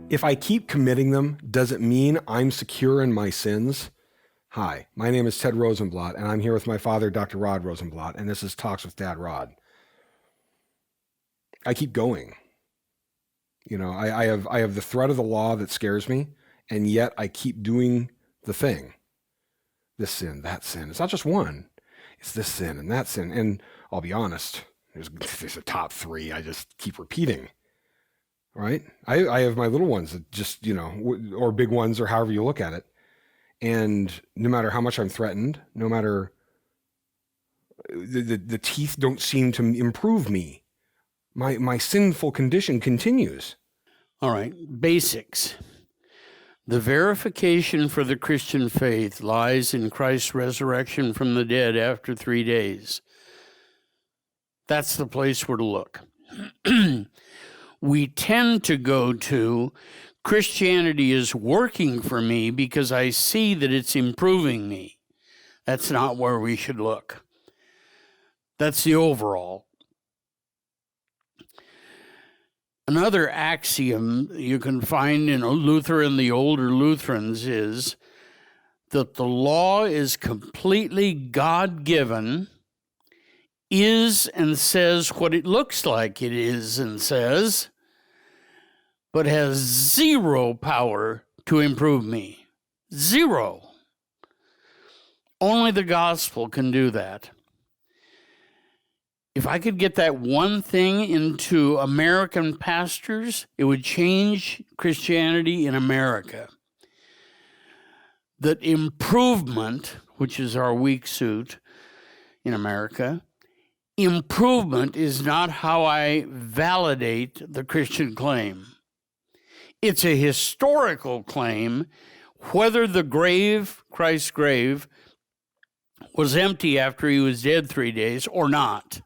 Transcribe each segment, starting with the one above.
If I keep committing them, does it mean I'm secure in my sins? Hi, my name is Ted Rosenblatt, and I'm here with my father, Dr. Rod Rosenblatt, and this is Talks with Dad Rod. I keep going. You know, I have the threat of the law that scares me, and yet I keep doing the thing. This sin, that sin. It's not just one. It's this sin and that sin. And I'll be honest, there's a top three I just keep repeating. Right? I have my little ones that just, or big ones, or however you look at it. And no matter how much I'm threatened, no matter, the teeth don't seem to improve me. My sinful condition continues. All right, basics. The verification for the Christian faith lies in Christ's resurrection from the dead after 3 days. That's the place where to look. We tend to go to Christianity is working for me because I see that it's improving me. That's not where we should look. That's the overall. Another axiom you can find in Luther and the older Lutherans is that the law is completely God-given, is and says what it looks like it is and says, but has zero power to improve me. Zero. Only the gospel can do that. If I could get that one thing into American pastors, it would change Christianity in America. That improvement, which is our weak suit in America, improvement is not how I validate the Christian claim. It's a historical claim, whether the grave, Christ's grave, was empty after he was dead 3 days or not.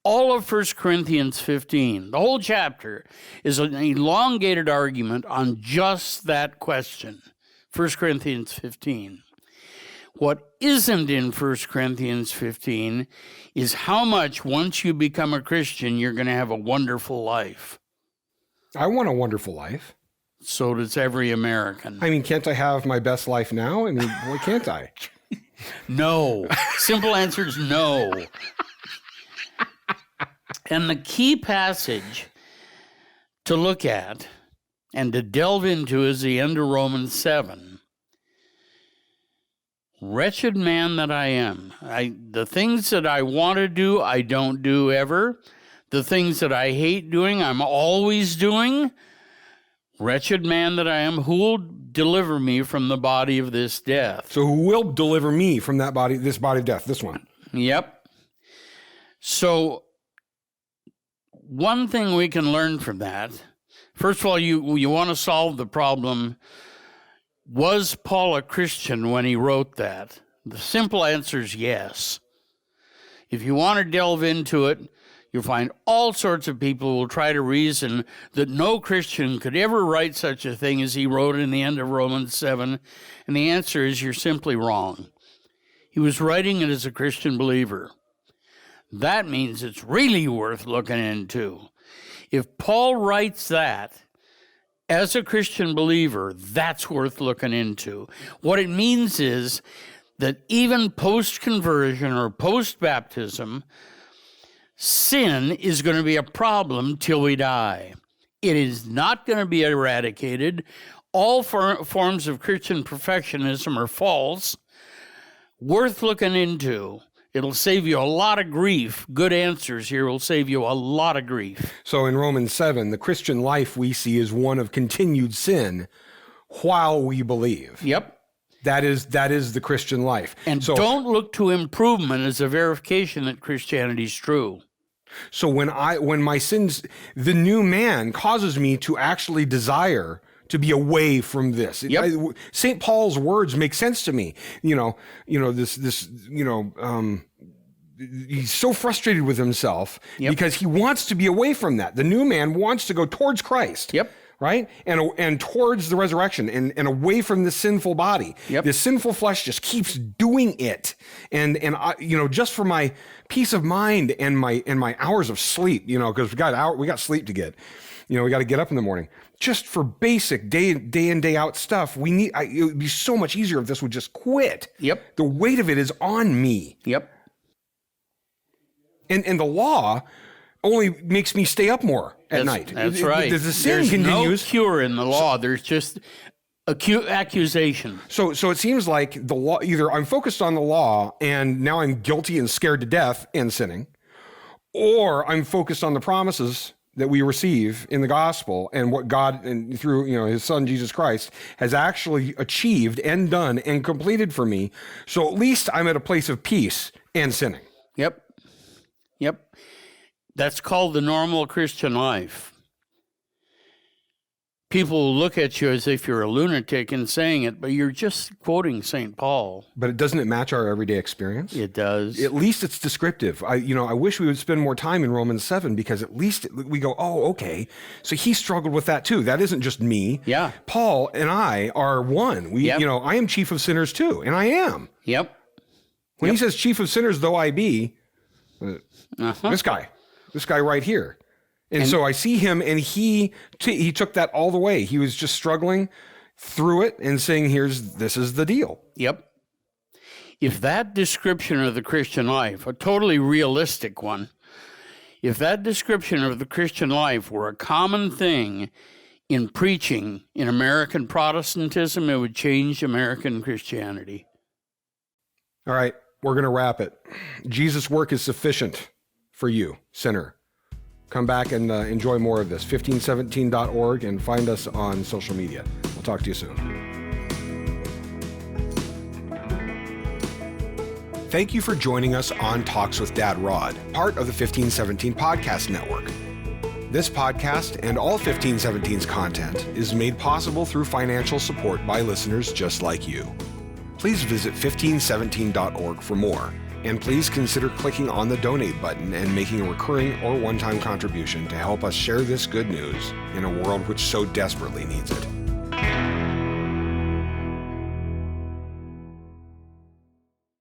All of 1 Corinthians 15, the whole chapter, is an elongated argument on just that question. 1 Corinthians 15. What isn't in 1 Corinthians 15 is how much, once you become a Christian, you're going to have a wonderful life. I want a wonderful life. So does every American. I mean, can't I have my best life now? I mean, why can't I? No. Simple answer is no. And the key passage to look at and to delve into is the end of Romans 7. Wretched man that I am. The things that I want to do, I don't do ever. The things that I hate doing, I'm always doing. Wretched man that I am, who will deliver me from the body of this death? So who will deliver me from this body of death, this one? Yep. So one thing we can learn from that, first of all, you want to solve the problem, was Paul a Christian when he wrote that? The simple answer is yes. If you want to delve into it, you'll find all sorts of people who will try to reason that no Christian could ever write such a thing as he wrote in the end of Romans 7, and the answer is you're simply wrong. He was writing it as a Christian believer. That means it's really worth looking into. If Paul writes that as a Christian believer, that's worth looking into. What it means is that even post-conversion or post-baptism, sin is going to be a problem till we die. It is not going to be eradicated. All forms of Christian perfectionism are false. Worth looking into. It'll save you a lot of grief. Good answers here will save you a lot of grief. So in Romans 7, the Christian life we see is one of continued sin while we believe. Yep. That is the Christian life. And so, don't look to improvement as a verification that Christianity is true. So when my sins, the new man causes me to actually desire to be away from this. Yep. St. Paul's words make sense to me. He's so frustrated with himself because he wants to be away from that. The new man wants to go towards Christ. Yep. right? And towards the resurrection and away from the sinful body. Yep. The sinful flesh just keeps doing it. And I, just for my peace of mind and my hours of sleep, because we got sleep to get. We got to get up in the morning. Just for basic day in, day out stuff, it would be so much easier if this would just quit. Yep. The weight of it is on me. Yep. And the law only makes me stay up more at night. That's right. The sin There's continues. no cure in the law. There's just acute accusation. So it seems like the law, either I'm focused on the law and now I'm guilty and scared to death and sinning, or I'm focused on the promises that we receive in the gospel and what God and through his son Jesus Christ has actually achieved and done and completed for me. So at least I'm at a place of peace and sinning. Yep. That's called the normal Christian life. People look at you as if you're a lunatic in saying it, but you're just quoting St. Paul. But doesn't it match our everyday experience? It does. At least it's descriptive. I wish we would spend more time in Romans 7 because at least we go, oh, okay. So he struggled with that too. That isn't just me. Yeah. Paul and I are one. I am chief of sinners too, and I am. Yep. When he says chief of sinners, though I be, this guy right here. And so I see him, and he took that all the way. He was just struggling through it and saying, this is the deal. Yep. If that description of the Christian life, a totally realistic one, if that description of the Christian life were a common thing in preaching in American Protestantism, it would change American Christianity. All right, we're going to wrap it. Jesus' work is sufficient for you, sinner. Come back and enjoy more of this. 1517.org and find us on social media. We'll talk to you soon. Thank you for joining us on Talks with Dad Rod, part of the 1517 Podcast Network. This podcast and all 1517's content is made possible through financial support by listeners just like you. Please visit 1517.org for more. And please consider clicking on the donate button and making a recurring or one-time contribution to help us share this good news in a world which so desperately needs it.